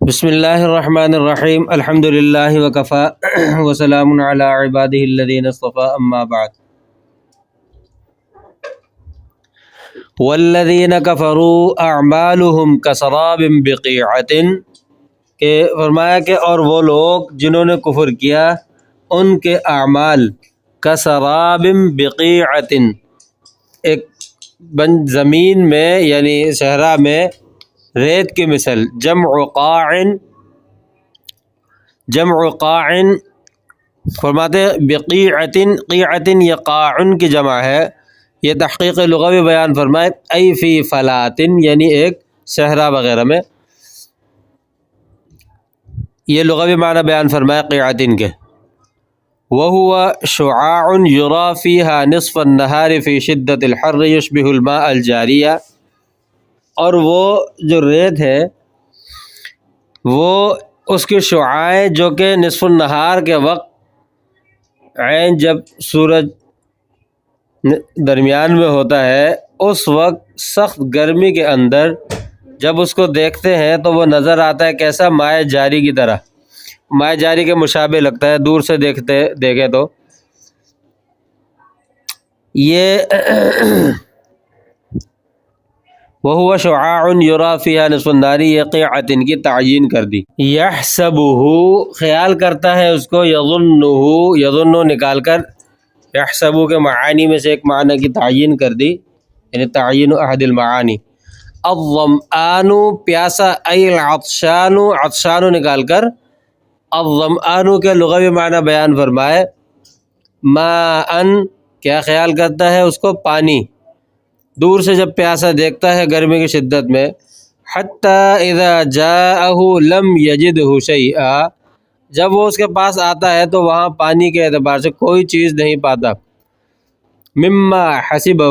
بسم اللہ الرحمن الرحیم الحمد للہ وکفا وسلام علی عبادہ الذین اصطفى اما بعد والذین کفروا اعمالهم کسراب بقیعۃ، کہ فرمایا کہ اور وہ لوگ جنہوں نے کفر کیا ان کے اعمال کسراب بقیعۃ، ایک زمین میں یعنی صحرا میں ریت کی مثل، جمع قاعن فرماتے بقیعۃ، قیعۃ یہ قاعن کی جمع ہے، یہ تحقیق لغوی بیان فرمائے ای فی فلاطن، یعنی ایک صحرا وغیرہ میں، یہ لغوی معنی بیان فرمائے قیعۃ کے۔ وَهُوَ شُعَاعٌ يُرَى فِيهَا نِصْفَ النَّهَارِ فِي شِدَّةِ الْحَرِّ يُشْبِهُ الْمَاءَ الْجَارِيَ، اور وہ جو ریت ہے وہ اس کی شعاعیں جو کہ نصف النہار کے وقت عین جب سورج درمیان میں ہوتا ہے اس وقت سخت گرمی کے اندر جب اس کو دیکھتے ہیں تو وہ نظر آتا ہے کیسا مائع جاری کی طرح، مائع جاری کے مشابہ لگتا ہے دور سے دیکھے تو۔ یہ وَهُوَ شُعَاعٌ يُرَى فِيهَا نِصْفُ النَّهَارِ، یہ قیعۃ کی تعیین کر دی۔ يَحْسَبُهُ خیال کرتا ہے اس کو، يَظُنُّهُ يَظُنُّ نکال کر يَحْسَبُ کے معانی میں سے ایک معنی کی تعیین کر دی، یعنی تعیین احد المعانی۔ الظمآن پیاسا، ای العطشان عطشان نکال کر الظمآن کے لغوی معنی بیان فرمائے ماءً، کیا خیال کرتا ہے اس کو، پانی، دور سے جب پیاسا دیکھتا ہے گرمی کی شدت میں، حتی اذا جاءہ لم یجدہ شیئا، جب وہ اس کے پاس آتا ہے تو وہاں پانی کے اعتبار سے کوئی چیز نہیں پاتا، مما حسبہ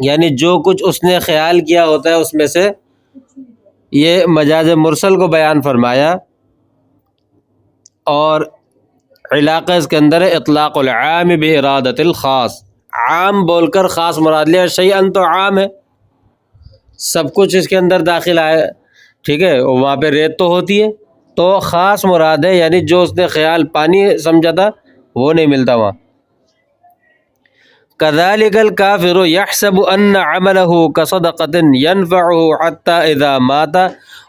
یعنی جو کچھ اس نے خیال کیا ہوتا ہے اس میں سے، یہ مجاز مرسل کو بیان فرمایا، اور علاقہ اس کے اندر ہے اطلاق العام بارادۃ الخاص، عام بول کر خاص مراد لیا، شیئن تو عام ہے، سب کچھ اس کے اندر داخل آئے، ٹھیک ہے، وہاں پہ ریت تو ہوتی ہے، تو خاص مراد ہے، یعنی جو اس نے خیال پانی سمجھا تھا وہ نہیں ملتا وہاں۔ كذلك الكافر يحسب ان عمله كصدقة ينفعه حتى اذا مات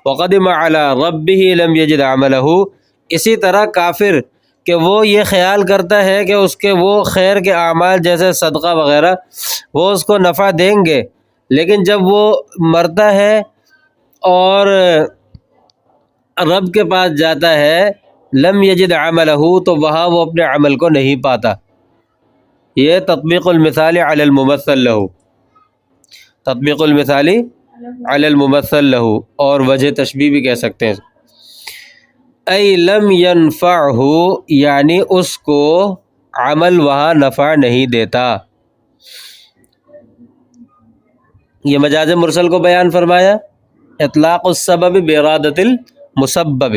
وقدم على ربه لم يجد عمله، اسی طرح کافر کہ وہ یہ خیال کرتا ہے کہ اس کے وہ خیر کے اعمال جیسے صدقہ وغیرہ وہ اس کو نفع دیں گے، لیکن جب وہ مرتا ہے اور رب کے پاس جاتا ہے لم یجد عملہ، تو وہاں وہ اپنے عمل کو نہیں پاتا۔ یہ تطبیق المثال علی الممثل لہ، تطبیق المثال علی الممثل لہ، اور وجہ تشبیہ بھی کہہ سکتے ہیں۔ ای لم ینفعہ یعنی اس کو عمل وہاں نفع نہیں دیتا، یہ مجاز مرسل کو بیان فرمایا، اطلاق السبب بارادۃ المسبب،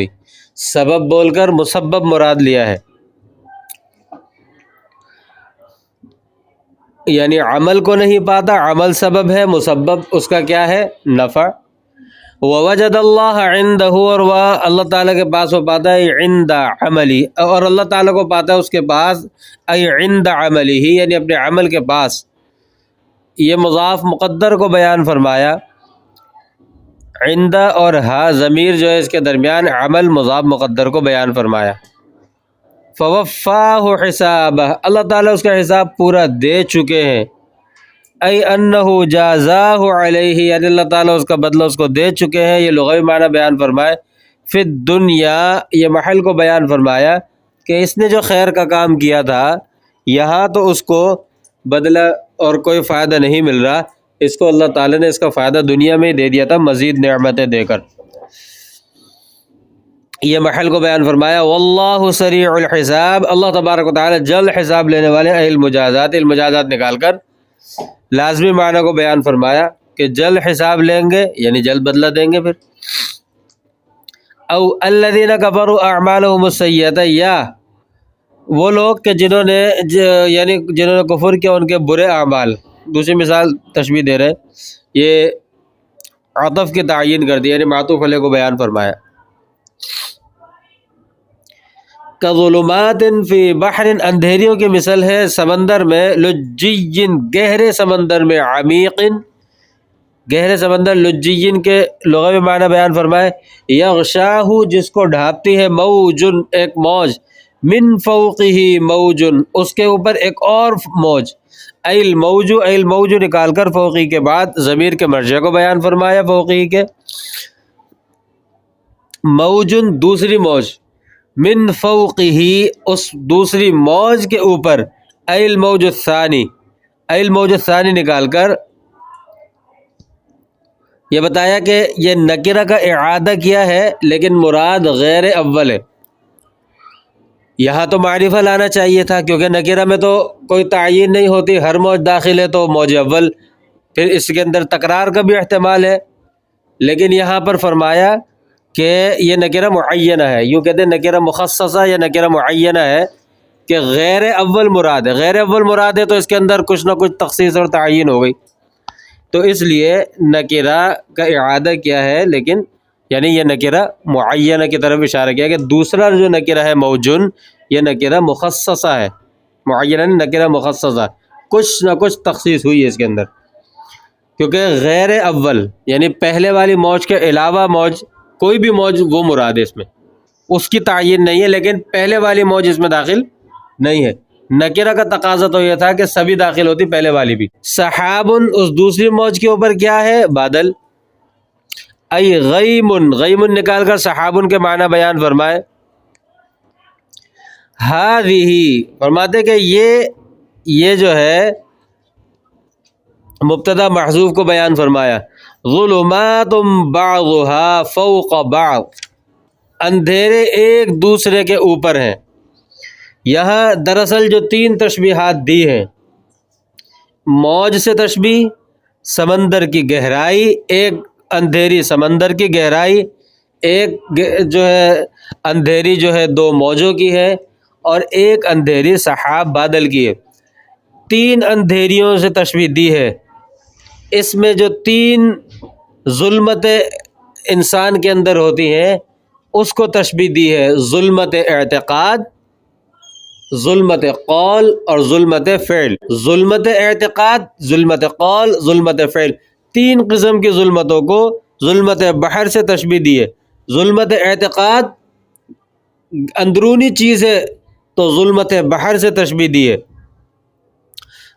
سبب بول کر مسبب مراد لیا ہے، یعنی عمل کو نہیں پاتا، عمل سبب ہے، مسبب اس کا کیا ہے، نفع۔ ووجد اللہ عندہ، اور وہ اللہ تعالیٰ کے پاس وہ پاتا ہے عند عملی، اور اللہ تعالیٰ کو پاتا ہے اس کے پاس، ای عند عملی ہی یعنی اپنے عمل کے پاس، یہ مضاف مقدر کو بیان فرمایا، عند اور ہا ضمیر جو ہے اس کے درمیان، عمل مضاف مقدر کو بیان فرمایا۔ فوفاہ حسابہ اللہ تعالیٰ اس کا حساب پورا دے چکے ہیں، ای انہ جازاہ علیہ یعنی اللہ تعالیٰ اس کا بدلہ اس کو دے چکے ہیں، یہ لغوی معنی بیان فرمائے۔ فی الدنیا یہ محل کو بیان فرمایا کہ اس نے جو خیر کا کام کیا تھا یہاں تو اس کو بدلہ اور کوئی فائدہ نہیں مل رہا، اس کو اللہ تعالیٰ نے اس کا فائدہ دنیا میں ہی دے دیا تھا مزید نعمتیں دے کر، یہ محل کو بیان فرمایا۔ واللہ سریع الحساب اللہ تبارک و تعالی جلد حساب لینے والے، المجازات المجازات نکال کر لازمی معنی کو بیان فرمایا کہ جلد حساب لیں گے یعنی جلد بدلہ دیں گے۔ پھر او الذین کفروا اعمالهم السیئۃ، یا وہ لوگ کہ جنہوں نے کفر کیا ان کے برے اعمال، دوسری مثال تشبیہ دے رہے ہیں، یہ عطف کی تعین کر دی، یعنی معطوف علیہ کو بیان فرمایا۔ کظلمات فی بحر، اندھیریوں کی مثل ہے سمندر میں، لجی، گہرے سمندر میں، عمیق، گہرے سمندر، لجی کے لغوی معنی بیان فرمائے، یغشاہ، جس کو ڈھانپتی ہے، موج، ایک موج، من فوقہ موج، اس کے اوپر ایک اور موج، الموج، الموج نکال کر فوقی کے بعد ضمیر کے مرجع کو بیان فرمایا، فوقی کے، موج دوسری موج، من فوقہ اس دوسری موج کے اوپر، الموج الثانی، الموج الثانی نکال کر یہ بتایا کہ یہ نکرہ کا اعادہ کیا ہے لیکن مراد غیر اول ہے۔ یہاں تو معرفہ لانا چاہیے تھا، کیونکہ نکرہ میں تو کوئی تعین نہیں ہوتی، ہر موج داخل ہے تو موج اول، پھر اس کے اندر تکرار کا بھی احتمال ہے، لیکن یہاں پر فرمایا کہ یہ نکرہ معینہ ہے، یوں کہتے ہیں نکرہ مخصصہ یا نکرہ معینہ ہے کہ غیر اول مراد ہے، غیر اول مراد ہے تو اس کے اندر کچھ نہ کچھ تخصیص اور تعین ہو گئی، تو اس لیے نکرہ کا اعادہ کیا ہے، لیکن یعنی یہ نکرہ معینہ کی طرف اشارہ کیا کہ دوسرا جو نکرہ ہے موجن، یہ نکرہ مخصصہ ہے، معینہ نکرہ مخصصہ، کچھ نہ کچھ تخصیص ہوئی ہے اس کے اندر، کیونکہ غیر اول یعنی پہلے والی موج کے علاوہ موج، کوئی بھی موج وہ مراد ہے اس میں، اس کی تعین نہیں ہے، لیکن پہلے والی موج اس میں داخل نہیں ہے۔ نکرہ کا تقاضا تو یہ تھا کہ سبھی داخل ہوتی، پہلے والی بھی۔ سحاب، اس دوسری موج کے اوپر کیا ہے؟ بادل، ای غیم، غیم نکال کر سحاب کے معنی بیان فرمائے۔ ہذہ، فرماتے کہ یہ جو ہے مبتدا محذوف کو بیان فرمایا، ظلمات بعضها فوق بعض، اندھیرے ایک دوسرے کے اوپر ہیں۔ یہاں دراصل جو تین تشبیہات دی ہیں، موج سے تشبیہ، سمندر کی گہرائی، ایک اندھیری سمندر کی گہرائی، ایک جو ہے اندھیری جو ہے دو موجوں کی ہے، اور ایک اندھیری سحاب بادل کی ہے، تین اندھیریوں سے تشبیہ دی ہے۔ اس میں جو تین ظلمت انسان کے اندر ہوتی ہیں اس کو تشبیہ دی ہے، ظلمت اعتقاد، ظلمت قول اور ظلمت فعل۔ ظلمت اعتقاد، ظلمت قول، ظلمت فعل، تین قسم کی ظلمتوں کو ظلمت بحر سے تشبیہ دی ہے۔ ظلمت اعتقاد اندرونی چیز ہے تو ظلمت بحر سے تشبیہ دی ہے۔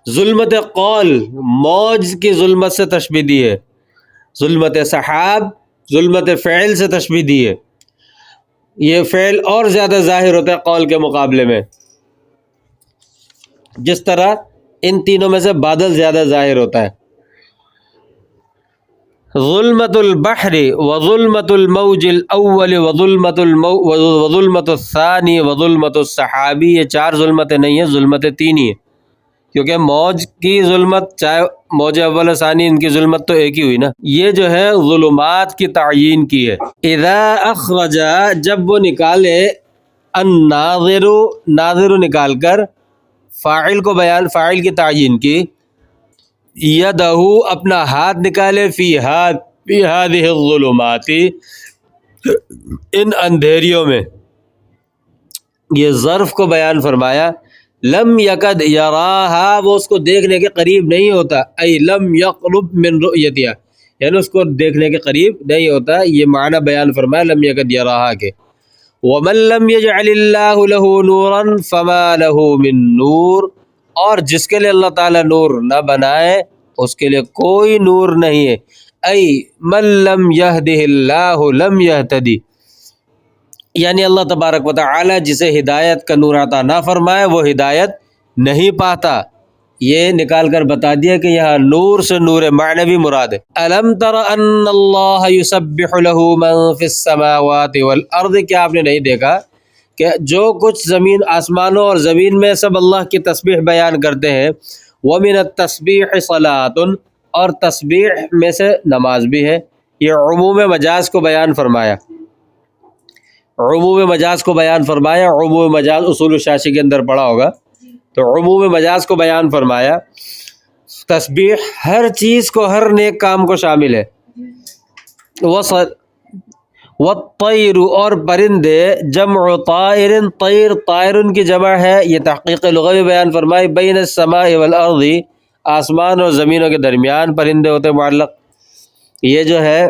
ظلمت قول موج کی ظلمت سے تشبیہ دی ہے۔ ظلمت سحاب ظلمت فعل سے تشبیہ دی ہے۔ یہ فعل اور زیادہ ظاہر ہوتا ہے قول کے مقابلے میں، جس طرح ان تینوں میں سے بادل زیادہ ظاہر ہوتا ہے۔ ظلمت البحر وظلمت الموج الاول وظلمت الثانی وظلمت السحابی، یہ چار ظلمتیں نہیں ہیں، ظلمتیں تین ہی ہیں، کیونکہ موج کی ظلمت چاہے موج اول و ثانی، ان کی ظلمت تو ایک ہی ہوئی نا۔ یہ جو ہے ظلمات کی تعیین کی ہے۔ اذا اخرج، جب وہ نکالے، الناظر، ناظر نکال کر فاعل کو بیان، فاعل کی تعیین کی، یدہ، اپنا ہاتھ نکالے، فی ہذہ الظلمات، ان اندھیریوں میں، یہ ظرف کو بیان فرمایا۔ لم یکد یراہا، وہ اس کو دیکھنے کے قریب نہیں ہوتا، ای لم یقرب من رؤیتہا، یعنی اس کو دیکھنے کے قریب نہیں ہوتا، یہ معنی بیان فرمایا لم یکد یراہا کے۔ ومن لم یجعل اللہ لہ نورا فما لہ من نور، اور جس کے لیے اللہ تعالیٰ نور نہ بنائے اس کے لیے کوئی نور نہیں ہے، ای من لم یہدہ اللہ لم یہتدی، یعنی اللہ تبارک و تعالی جسے ہدایت کا نور عطا نہ فرمائے وہ ہدایت نہیں پاتا۔ یہ نکال کر بتا دیا کہ یہاں نور سے نور معنوی مراد ہے۔ الم تر ان اللہ یسبح لہ من فی السماوات والارض، کیا آپ نے نہیں دیکھا کہ جو کچھ زمین، آسمانوں اور زمین میں سب اللہ کی تسبیح بیان کرتے ہیں۔ ومن التسبیح صلاۃ، اور تسبیح میں سے نماز بھی ہے۔ یہ عموم مجاز کو بیان فرمایا، عموم مجاز کو بیان فرمایا۔ عموم مجاز اصول الشاشی کے اندر پڑھا ہوگا، تو عموم مجاز کو بیان فرمایا۔ تسبیح ہر چیز کو، ہر نیک کام کو شامل ہے، والطیر اور پرندے جمع طائر، طیر طائرن کی جمع ہے، یہ تحقیق لغوی بیان فرمائی، بین السماء والارض، آسمان اور زمینوں کے درمیان پرندے ہوتے ہیں معلق، یہ جو ہے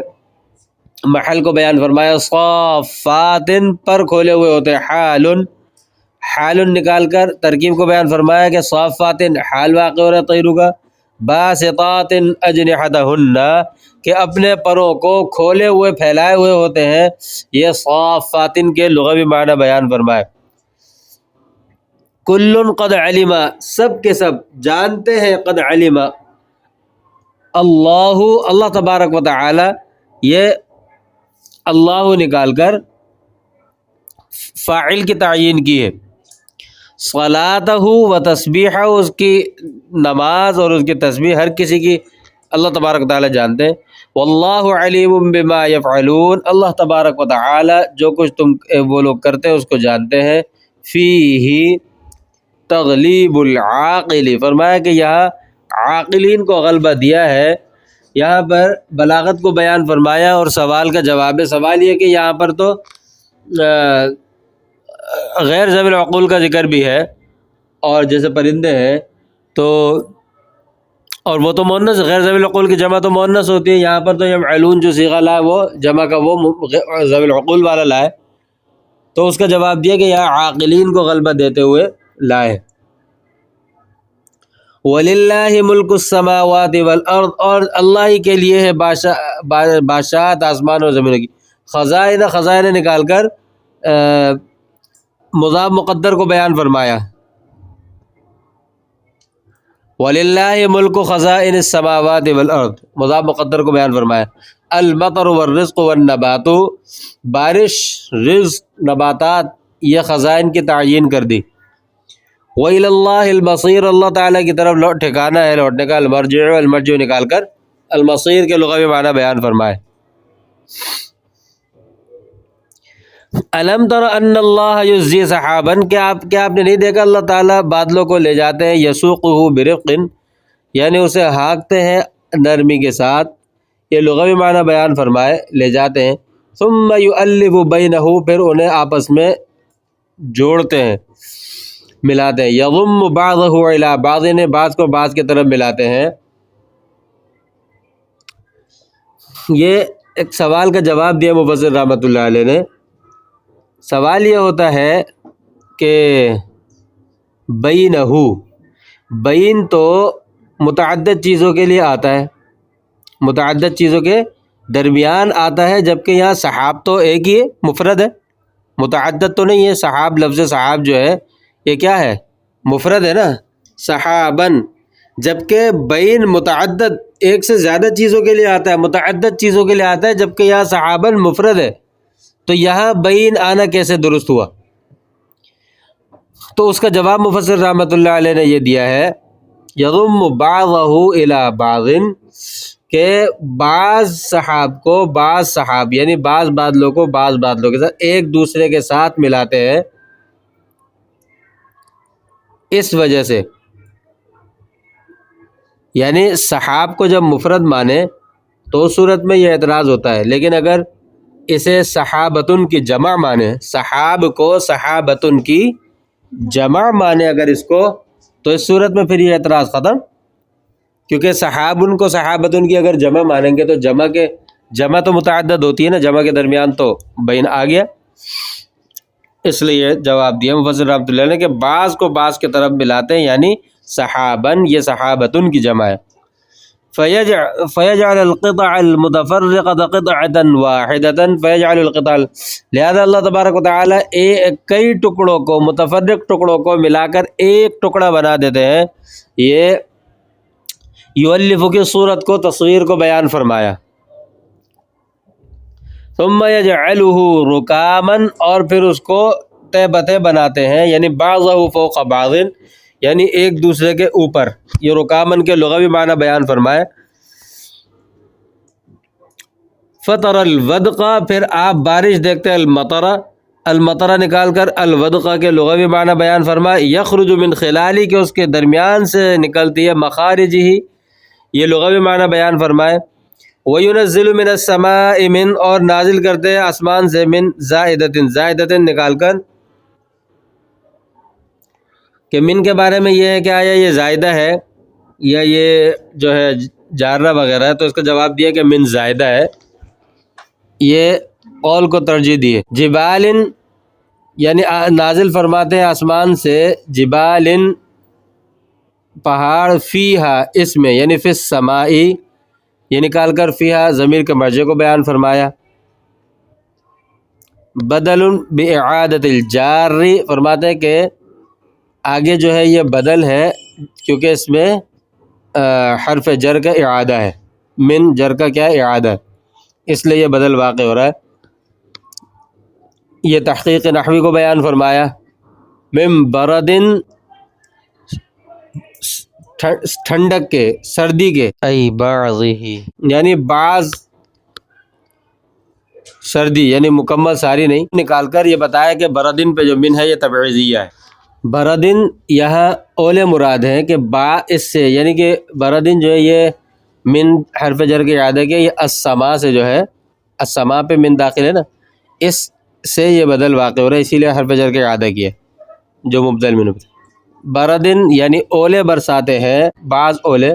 محل کو بیان فرمایا، صافات پر کھولے ہوئے ہوتے ہیں، حال نکال کر ترکیب کو بیان فرمایا کہ صافات حال واقع ہو رہا ہے طیروں کا، باسطات اجنحتہن کہ اپنے پروں کو کھولے ہوئے پھیلائے ہوئے ہوتے ہیں، یہ صافات کے لغوی معنی بیان فرمائے۔ کل قد علم، سب کے سب جانتے ہیں، قد علم اللہ تبارک و تعالی، یہ اللہ نکال کر فاعل کی تعیین کی ہے، صلاتہ و تسبیحہ، اس کی نماز اور اس کی تسبیح ہر کسی کی اللہ تبارک و تعالی جانتے ہیں، واللہ علیم بما یفعلون، اللہ تبارک و تعالی جو کچھ وہ لوگ کرتے ہیں اس کو جانتے ہیں، فیہ تغلیب العاقل، فرمایا کہ یہاں عاقلین کو غلبہ دیا ہے، یہاں پر بلاغت کو بیان فرمایا اور سوال کا جواب ہے۔ سوال یہ کہ یہاں پر تو غیر ذوی العقول کا ذکر بھی ہے، اور جیسے پرندے ہیں تو، اور وہ تو مؤنث، غیر ذوی العقول کی جمع تو مؤنث ہوتی ہے، یہاں پر تو یفعلون جو صیغہ لائے وہ جمع کا وہ ذوی العقول والا لائے، تو اس کا جواب دیا کہ یہاں عاقلین کو غلبہ دیتے ہوئے لائے۔ وَلِلَّهِ مُلْكُ السَّمَاوَاتِ وَالْأَرْضِ، اور اللہ ہی کے لیے ہے بادشاہت آسمان اور زمینوں کی، خزائن نکال کر مضاف مقدر کو بیان فرمایا، وَلِلَّهِ مُلْكُ خَزَائِنِ السَّمَاوَاتِ وَالْأَرْضِ، مضاف مقدر کو بیان فرمایا، المطر والرزق والنبات، بارش، رزق، نباتات، یہ خزائن کی تعیین کر دی، وَإِلَى اللَّهِ الْمَصِيرُ، اللہ تعالیٰ کی طرف ٹھکانہ ہے لوٹنے کا، المرجع نکال کر المصیر کے لغوی معنی بیان فرمائے۔ الم تر ان اللہ یزجی سحابا، کیا آپ نے نہیں دیکھا اللہ تعالیٰ بادلوں کو لے جاتے ہیں، یسوقہ برفق، یعنی اسے ہانکتے ہیں نرمی کے ساتھ، یہ لغوی معنی بیان فرمائے، لے جاتے ہیں، ثم یؤلف بینہ، پھر انہیں آپس میں جوڑتے ہیں، ملاتے ہیں، یضم بعضہ الی بعض، بعض کو بعض کی طرف ملاتے ہیں۔ یہ ایک سوال کا جواب دیا مفسر رحمۃ اللہ علیہ نے۔ سوال یہ ہوتا ہے کہ بینہ، بین تو متعدد چیزوں کے لیے آتا ہے، متعدد چیزوں کے درمیان آتا ہے، جبکہ یہاں سحاب تو ایک ہی ہے، مفرد ہے، متعدد تو نہیں ہے۔ سحاب، لفظ سحاب جو ہے یہ کیا ہے؟ مفرد ہے نا، سحابن، جبکہ بین متعدد، ایک سے زیادہ چیزوں کے لیے آتا ہے، متعدد چیزوں کے لیے آتا ہے، جبکہ یہاں سحابن مفرد ہے، تو یہاں بین آنا کیسے درست ہوا؟ تو اس کا جواب مفسر رحمۃ اللہ علیہ نے یہ دیا ہے، یضم بعضہ الی بعض، کہ بعض سحاب کو بعض سحاب، یعنی بعض بادلوں کو بعض بادلوں کے ساتھ ایک دوسرے کے ساتھ ملاتے ہیں، اس وجہ سے، یعنی سحاب کو جب مفرد مانے تو اس صورت میں یہ اعتراض ہوتا ہے، لیکن اگر اسے صحابتن کی جمع مانے، صحاب کو صحابتن کی جمع مانے اگر اس کو، تو اس صورت میں پھر یہ اعتراض ختم، کیونکہ صحابن کو صحابتن کی اگر جمع مانیں گے تو جمع تو متعدد ہوتی ہے نا، جمع کے درمیان تو بین آ گیا، اس لیے جواب دیا مفسر رحمۃ اللہ نے کہ بعض کو بعض کی طرف ملاتے ہیں، یعنی صحابن، یہ صحابتن کی جمع ہے۔ فَيَجْعَلَ الْقِطَعَ الْمُتَفَرِّقَةَ قِطْعَةً وَاحِدَةً فَيَجْعَلُ الْقِطَعَ، لہذا اللہ تبارک و تعالیٰ کئی ٹکڑوں کو، متفرق ٹکڑوں کو ملا کر ایک ٹکڑا بنا دیتے ہیں، یہ یؤلف کی صورت کو، تصویر کو بیان فرمایا۔ ثم یجعلہ رکاما، اور پھر اس کو تہ بتہ بناتے ہیں، یعنی بعضہ فوق بعض، یعنی ایک دوسرے کے اوپر، یہ رکامن کے لغوی معنی بیان فرمائے۔ فطر الودق، پھر آپ بارش دیکھتے ہیں، المطر نکال کر الودق کے لغوی معنی بیان فرمائے، یخرج من خلالی، کہ اس کے درمیان سے نکلتی ہے، مخارج ہی، یہ لغوی معنی بیان فرمائے۔ وَيُنَزِّلُ مِنَ السَّمَاءِ مِن، اور نازل کرتے ہیں آسمان سے، من زائدتن، زائدتن نکال کر، کہ من کے بارے میں یہ ہے کہ آیا یہ زائدہ ہے یا یہ جو ہے جارہ وغیرہ ہے، تو اس کا جواب دیا کہ من زائدہ ہے، یہ قول کو ترجیح دیے۔ جبال، یعنی نازل فرماتے ہیں آسمان سے، جبال پہاڑ، فیہا اس میں، یعنی فی السمائی، یہ نکال کر فیہا ضمیر کے مرجع کو بیان فرمایا۔ بدل بإعادت الجار، فرماتے ہیں کہ آگے جو ہے یہ بدل ہے کیونکہ اس میں حرف جر کا اعادہ ہے، من جر کا کیا ہے؟ اعادہ ہے، اس لیے یہ بدل واقع ہو رہا ہے۔ یہ تحقیق نحوی کو بیان فرمایا۔ من بردن، ٹھنڈک کے، سردی کے، ای بعضہ، یعنی بعض سردی، یعنی مکمل ساری نہیں، نکال کر یہ بتایا کہ بردن پہ جو من ہے یہ تبعیضیہ ہے۔ بردن یہاں اول مراد ہے کہ با اس سے، یعنی کہ بردن جو ہے یہ من حرف جر کے اعادہ کیا، یہ السما سے جو ہے، السما پہ من داخل ہے نا، اس سے یہ بدل واقع ہو رہا ہے، اسی لیے حرف جر کے اعادہ کیا جو مبدل من۔ بردن یعنی اولے برساتے ہیں، بعض اولے،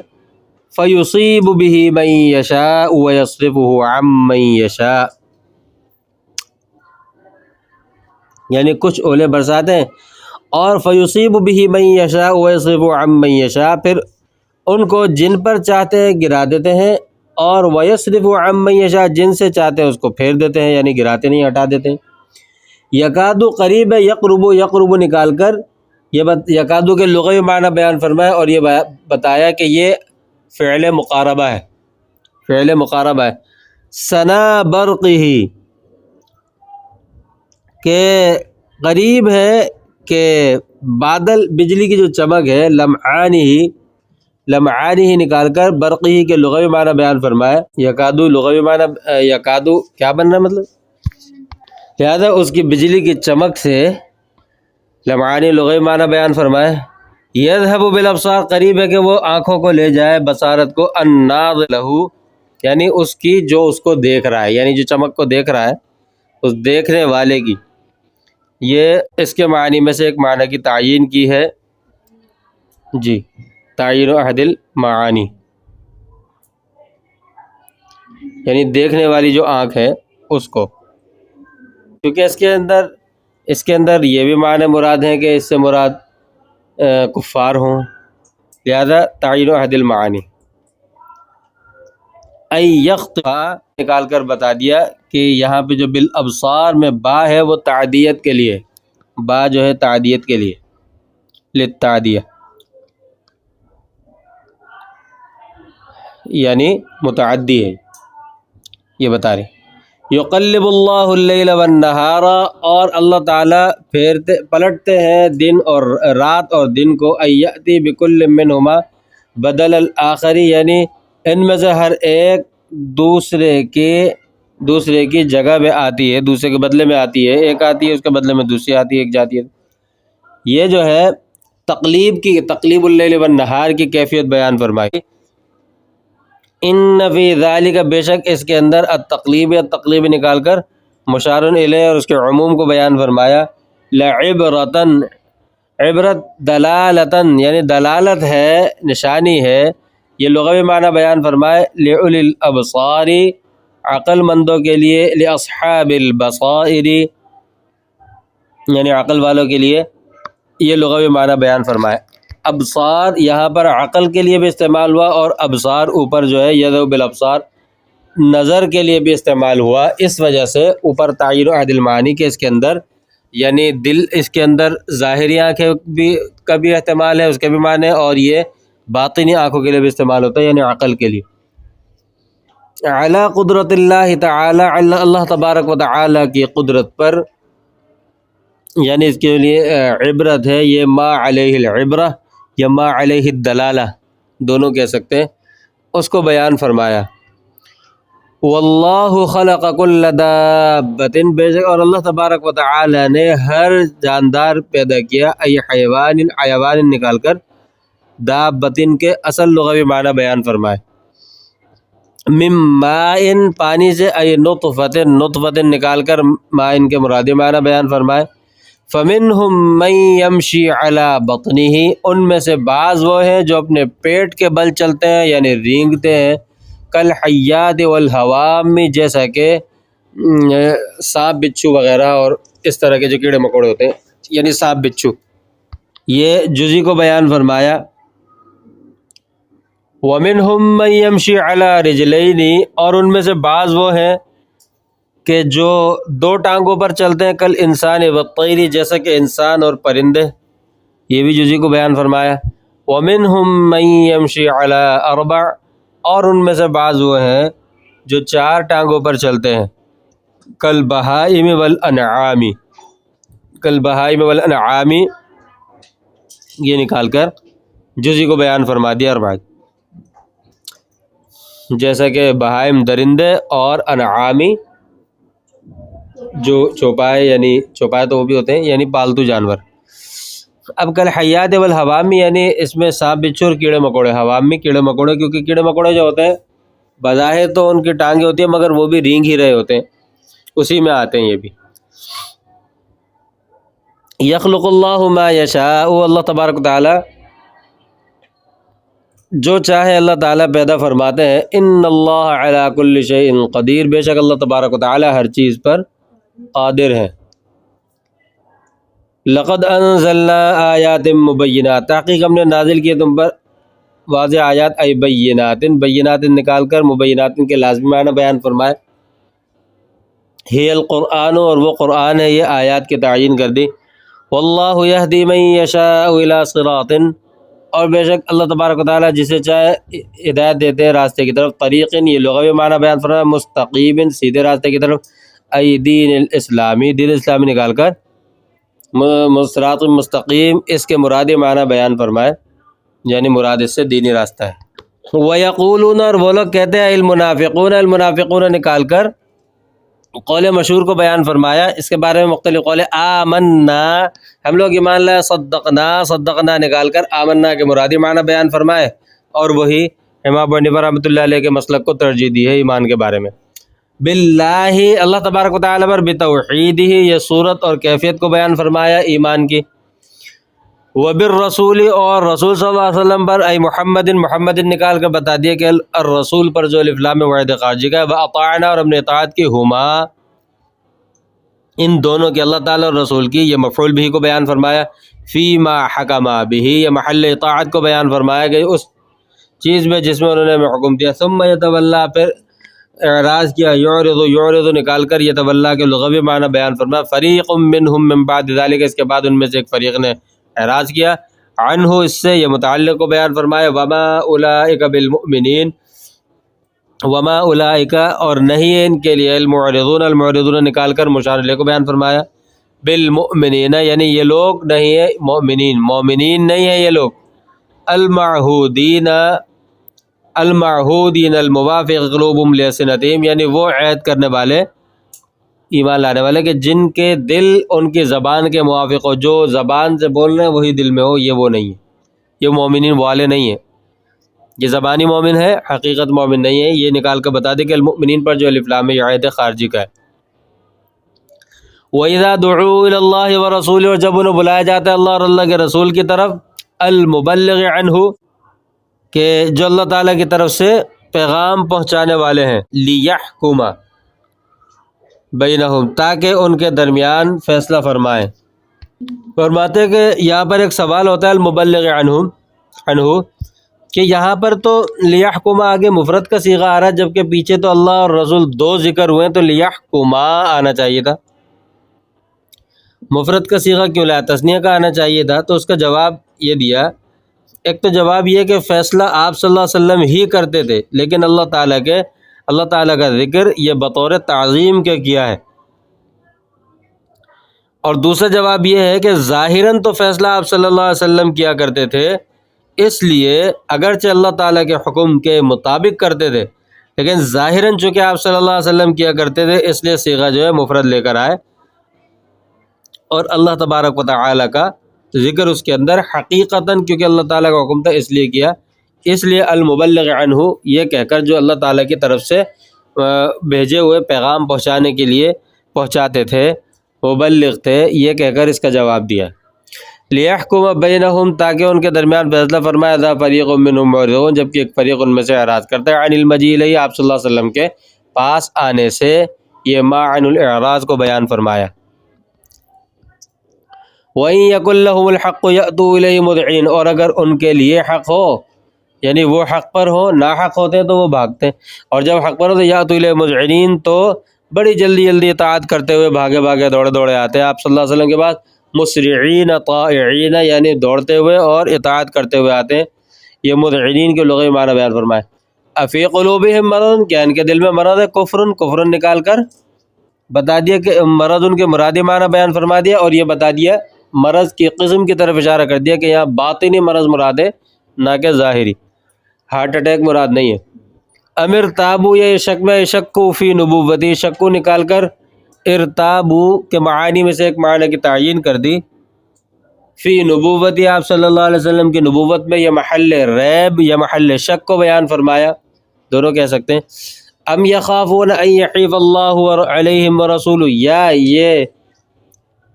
فیصیب به من یشاء ویصرفه عن من یشاء، یعنی کچھ اولے برساتے ہیں اور فیصیب به من یشاء ویصرفه عن من یشاء، پھر ان کو جن پر چاہتے ہیں گرا دیتے ہیں، اور ویصرفه عن من یشاء، جن سے چاہتے ہیں اس کو پھیر دیتے ہیں، یعنی گراتے نہیں، ہٹا دیتے ہیں۔ یکادو قریب ہے، یقرب، یقرب نکال کر یہ یکادو کے لغوی معنی بیان فرمایا، اور یہ بتایا کہ یہ فعل مقاربہ ہے، فعل مقاربہ ہے۔ ثنا برقہ، کہ قریب ہے کہ بادل، بجلی کی جو چمک ہے، لمعانی ہی، لمعانی ہی نکال کر برقی کے لغوی معنی بیان فرمایا۔ یکادو لغوی معنی، یکادو کیا بن رہا ہے مطلب، لہذا اس کی بجلی کی چمک سے لمعانی لغوی معنی بیان فرمائے۔ یذهب بالابصار، قریب ہے کہ وہ آنکھوں کو لے جائے، بصارت کو، الناظر لہو، یعنی اس کی جو اس کو دیکھ رہا ہے، یعنی جو چمک کو دیکھ رہا ہے اس دیکھنے والے کی۔ یہ اس کے معنی میں سے ایک معنی کی تعیین کی ہے جی، تعیین احد المعانی، یعنی دیکھنے والی جو آنکھ ہے اس کو، کیونکہ اس کے اندر یہ بھی معنی مراد ہیں کہ اس سے مراد کفار ہوں، لہذا تعیین احد المعانی۔ ای یخطا نکال کر بتا دیا کہ یہاں پہ جو بالابصار میں با ہے وہ تعدیت کے لیے، با جو ہے تعدیت کے لیے، للتعدیہ، یعنی متعدی ہے، یہ بتا رہے۔ یقلب اللہ اللیل والنہار، اور اللہ تعالیٰ پلٹتے ہیں دن اور رات اور دن کو، ایاتی بکل منہما بدل الآخری، یعنی ان میں سے ہر ایک دوسرے کی جگہ میں آتی ہے، دوسرے کے بدلے میں آتی ہے، ایک آتی ہے اس کے بدلے میں دوسری آتی ہے، ایک جاتی ہے۔ یہ جو ہے تقلیب اللیل والنہار کی کیفیت بیان فرمائی۔ ان فی ذالک، بے شک اس کے اندر، التقلیب نکال کر مشار الیہ اور اس کے عموم کو بیان فرمایا۔ لعبرتن، عبرت دلالتن، یعنی دلالت ہے، نشانی ہے، یہ لغوی معنی بیان فرمائے۔ لأولی الابصار، عقل مندوں کے لیے، لاصحاب البصائر، یعنی عقل والوں کے لیے، یہ لغوی معنی بیان فرمائے۔ ابصار یہاں پر عقل کے لیے بھی استعمال ہوا، اور ابصار اوپر جو ہے یذهب بالابصار نظر کے لیے بھی استعمال ہوا، اس وجہ سے اوپر تعیین احد المعانی کے اس کے اندر، یعنی دل، اس کے اندر ظاہری آنکھیں بھی کا بھی احتمال ہے، اس کے بھی معنی، اور یہ باطنی آنکھوں کے لیے بھی استعمال ہوتا ہے، یعنی عقل کے لیے۔ علی قدرت اللہ تعالی، اللہ تبارک و تعالی کی قدرت پر، یعنی اس کے لیے عبرت ہے، یہ ما علیہ العبرہ یا ما علیہ الدلالہ دونوں کہہ سکتے ہیں، اس کو بیان فرمایا۔ واللہ خلق کل دابۃ، بے شک اور اللہ تبارک و تعالی نے ہر جاندار پیدا کیا، ای حیوان نکال کر دابۃ کے اصل لغوی معنی بیان فرمائے۔ مم مائن پانی سے، ای نطفت نطفت نکال کر، مائن کے مرادی معنی بیان فرمائے۔ فمنہم من یمشی علی بطنہ، ان میں سے بعض وہ ہیں جو اپنے پیٹ کے بل چلتے ہیں یعنی رینگتے ہیں، کالحیات والحوام، جیسا کہ سانپ بچھو وغیرہ اور اس طرح کے جو کیڑے مکوڑے ہوتے ہیں یعنی سانپ بچھو، یہ جزئی کو بیان فرمایا۔ وَمِنْهُمْ مَنْ يَمْشِي عَلَى رِجْلَيْنِ، اور ان میں سے بعض وہ ہیں کہ جو دو ٹانگوں پر چلتے ہیں، کل انسان والطیر، جیسا کہ انسان اور پرندے، یہ بھی جزئی کو بیان فرمایا۔ وَمِنْهُمْ مَنْ يَمْشِي عَلَى أَرْبَعٍ، اور ان میں سے بعض وہ ہیں جو چار ٹانگوں پر چلتے ہیں، کل بہائم والانعام، کل بہائم والانعام، یہ نکال کر جزئی کو بیان فرما دیا اربع، جیسا کہ بہائم درندے اور انعامی جو چوپائے، یعنی چوپائے تو وہ بھی ہوتے ہیں یعنی پالتو جانور۔ اب کل حیات والحوامی یعنی اس میں سانپ بچھو اور کیڑے مکوڑے، حوامی کیڑے مکوڑے، کیونکہ کیڑے مکوڑے جو ہوتے ہیں بظاہر تو ان کی ٹانگیں ہوتی ہیں مگر وہ بھی رینگ ہی رہے ہوتے ہیں، اسی میں آتے ہیں یہ بھی۔ یخلق اللہ ما یشاء، اللہ تبارک و تعالی جو چاہے اللہ تعالیٰ پیدا فرماتے ہیں۔ ان اللہ علی کل شیء قدیر، بے شک اللہ تبارک و تعالی ہر چیز پر قادر ہے۔ لقد انزلنا آیات مبینات، تحقیق ہم نے نازل کیے تم پر واضح آیات، ای بینات، بینات نکال کر مبینات کے لازمی معنی بیان فرمائے۔ ہی القرآن، اور وہ قرآن ہے، یہ آیات کی تعین کر دی۔ واللہ یہدی من یشاء الی صراط، اور بے شک اللہ تبارک و تعالیٰ جسے چاہے ہدایت دیتے ہیں راستے کی طرف۔ طریقن، یہ لغوی معنی بیان فرمایا، مستقیم، سیدھے راستے کی طرف، ای دین الاسلامی، دین اسلامی نکال کر صراط مستقیم، اس کے مرادی معنی بیان فرمائے، یعنی مراد اس سے دینی راستہ ہے۔ وَيَقُولُونَ، اور وہ لوگ کہتے ہیں، المنافقون، المنافقون نکال کر قول مشہور کو بیان فرمایا، اس کے بارے میں مختلف قول، آمنا، ہم لوگ ایمان لائے، صدقنا، صدقنا نکال کر آمنا کے مرادی معنی بیان فرمائے، اور وہی امام ابو حنیفہ رحمۃ اللہ علیہ کے مسلک کو ترجیح دی ہے ایمان کے بارے میں۔ باللہ، اللہ تبارک و تعالیٰ پر، بتوحیدہ، یہ صورت اور کیفیت کو بیان فرمایا ایمان کی۔ وبالرسول، اور رسول صلی اللہ علیہ وسلم پر، ای محمد، محمد نکال کر بتا دیا کہ الرسول پر جو الف لام وعد خارجی کا ہے، واطعنا، اور ہم نے اطاعت کی، ہما، ان دونوں کی، اللہ تعالیٰ اور رسول کی، یہ مفعول بھی کو بیان فرمایا۔ فیما حکما بھی، یہ محل اطاعت کو بیان فرمایا کہ اس چیز میں جس میں انہوں نے حکم دیا۔ ثم یتولا، پھر اعراض کیا، یعرض، یعرض نکال کر یتولا کے لغوی معنی بیان فرمایا۔ فریق منہم من بعد ذلک، اس کے بعد ان میں سے ایک فریق نے اعراض کیا، عنہ، اس سے، یہ متعلق کو بیان فرمایا۔ وما اولئک بالمؤمنین، وما اولئک، اور نہیں ہے ان کے لیے، المعرضون، المعرضون نکال کر مشار الیہ کو بیان فرمایا، بالمؤمنین، یعنی یہ لوگ نہیں ہے مومنین، مومنین نہیں ہے یہ لوگ، المعہودین، المعہودین الموافق قلوبہم لألسنتہم، یعنی وہ عہد کرنے والے، ایمان لانے والے کہ جن کے دل ان کی زبان کے موافق ہو، جو زبان سے بول رہے ہیں وہی دل میں ہو، یہ وہ نہیں ہے، یہ مومنین والے نہیں ہیں، یہ زبانی مومن ہے، حقیقت مومن نہیں ہے، یہ نکال کر بتا دے کہ المؤمنین پر جو الف لام یہ عہد خارجی کا ہے۔ وَإِذَا دُعُوا إِلَى اللَّهِ وَرَسُولِهِ، اور جب انہیں بلایا جاتا ہے اللہ اور اللہ کے رسول کی طرف، المبلغ عنہ، کہ جو اللہ تعالیٰ کی طرف سے پیغام پہنچانے والے ہیں، لِيَحْكُمَ بَيْنَهُمْ، تاکہ ان کے درمیان فیصلہ فرمائیں۔ فرماتے ہیں کہ یہاں پر ایک سوال ہوتا ہے، المبلغ عنہ، کہ یہاں پر تو لیحکما آگے مفرد کا صیغہ آ رہا ہے، جبکہ پیچھے تو اللہ اور رسول دو ذکر ہوئے ہیں، تو لیحکما آنا چاہیے تھا، مفرد کا صیغہ کیوں لایا، تثنیہ کا آنا چاہیے تھا۔ تو اس کا جواب یہ دیا، ایک تو جواب یہ کہ فیصلہ آپ صلی اللہ علیہ وسلم ہی کرتے تھے، لیکن اللہ تعالیٰ کا ذکر یہ بطور تعظیم کے کیا ہے، اور دوسرا جواب یہ ہے کہ ظاہراً تو فیصلہ آپ صلی اللہ علیہ وسلم کیا کرتے تھے، اس لیے اگرچہ اللہ تعالیٰ کے حکم کے مطابق کرتے تھے، لیکن ظاہراً چونکہ آپ صلی اللہ علیہ وسلم کیا کرتے تھے، اس لیے صیغہ جو ہے مفرد لے کر آئے، اور اللہ تبارک و تعالیٰ کا ذکر اس کے اندر حقیقتاً، کیونکہ اللہ تعالیٰ کا حکم تھا اس لیے کیا، اس لیے المبلغ عنہ یہ کہہ کر جو اللہ تعالیٰ کی طرف سے بھیجے ہوئے پیغام پہنچانے کے لیے پہنچاتے تھے، مبلغ تھے، یہ کہہ کر اس کا جواب دیا۔ لِيَحْكُمَ بَيْنَهُمْ تاکہ ان کے درمیان فیصلہ فرمائے، اذا فریق منهم معرضون جبکہ ایک فریق ان میں سے اعراض کرتا ہے، عن المجیء الیہ آپ صلی اللہ علیہ وسلم کے پاس آنے سے، یہ ما عن الاعراض کو بیان فرمایا۔ وَإِن يَكُن لَّهُمُ الْحَقُّ يَأْتُوا إِلَيْهِ مُذْعِنِينَ اور اگر ان کے لیے حق ہو، یعنی وہ حق پر ہو، ناحق ہوتے ہیں تو وہ بھاگتے ہیں، اور جب حق پر ہو تو یأتوا الیہ مذعنین تو بڑی جلدی جلدی اطاعت کرتے ہوئے بھاگے بھاگے دوڑے دوڑے آتے ہیں آپ صلی اللہ علیہ وسلم کے پاس، مسرعین طائعین یعنی دوڑتے ہوئے اور اطاعت کرتے ہوئے آتے ہیں۔ یہ مذعنین کے لغوی معنی بیان فرمائے۔ افی قلوبہم مرض کیا ان کے دل میں مرض ہے، کفر نکال کر بتا دیا کہ مرض ان کے مرادی معنی بیان فرما دیا، اور یہ بتا دیا مرض کی قسم کی طرف اشارہ کر دیا کہ یہاں باطنی مرض مراد ہے نہ کہ ظاہری، ہارٹ اٹیک مراد نہیں ہے۔ امر تابو یہ شک میں شکو فی نبوتی، شکو نکال کر ارتابو کے معانی میں سے ایک معنی کی تعیین کر دی، فی نبوتی آپ صلی اللہ علیہ وسلم کی نبوت میں، یہ محل ریب یا محل شک کو بیان فرمایا، دونوں کہہ سکتے ہیں۔ ام یخافون ان یحیف اللہ علیہم ورسولہ یا یہ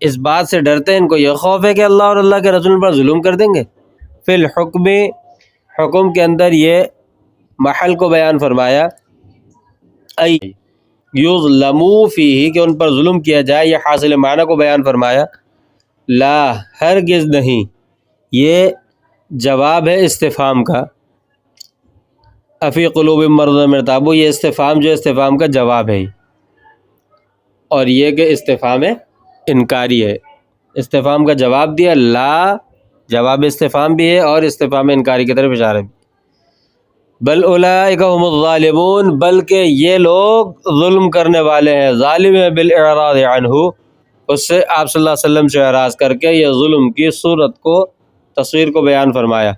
اس بات سے ڈرتے ہیں، ان کو یہ خوف ہے کہ اللہ اور اللہ کے رسول پر ظلم کر دیں گے۔ فی الحکم حکم کے اندر یہ محل کو بیان فرمایا، ای یظلموا فیہ کہ ان پر ظلم کیا جائے، یہ حاصل معنی کو بیان فرمایا۔ لا ہرگز نہیں، یہ جواب ہے استفہام کا، افی قلوب مرض مرتابو یہ استفہام جو استفہام کا جواب ہے، اور یہ کہ استفہام انکاری ہے، استفہام کا جواب دیا، لا جواب استفہام بھی ہے اور استفہام انکاری کی طرف اشارہ بھی۔ بل اولئک هم الظالمون بلکہ یہ لوگ ظلم کرنے والے ہیں، ظالم ہے، بالاعراض عنہ اس سے آپ صلی اللہ علیہ وسلم سے اعراض کر کے یہ ظلم کی صورت کو تصویر کو بیان فرمایا۔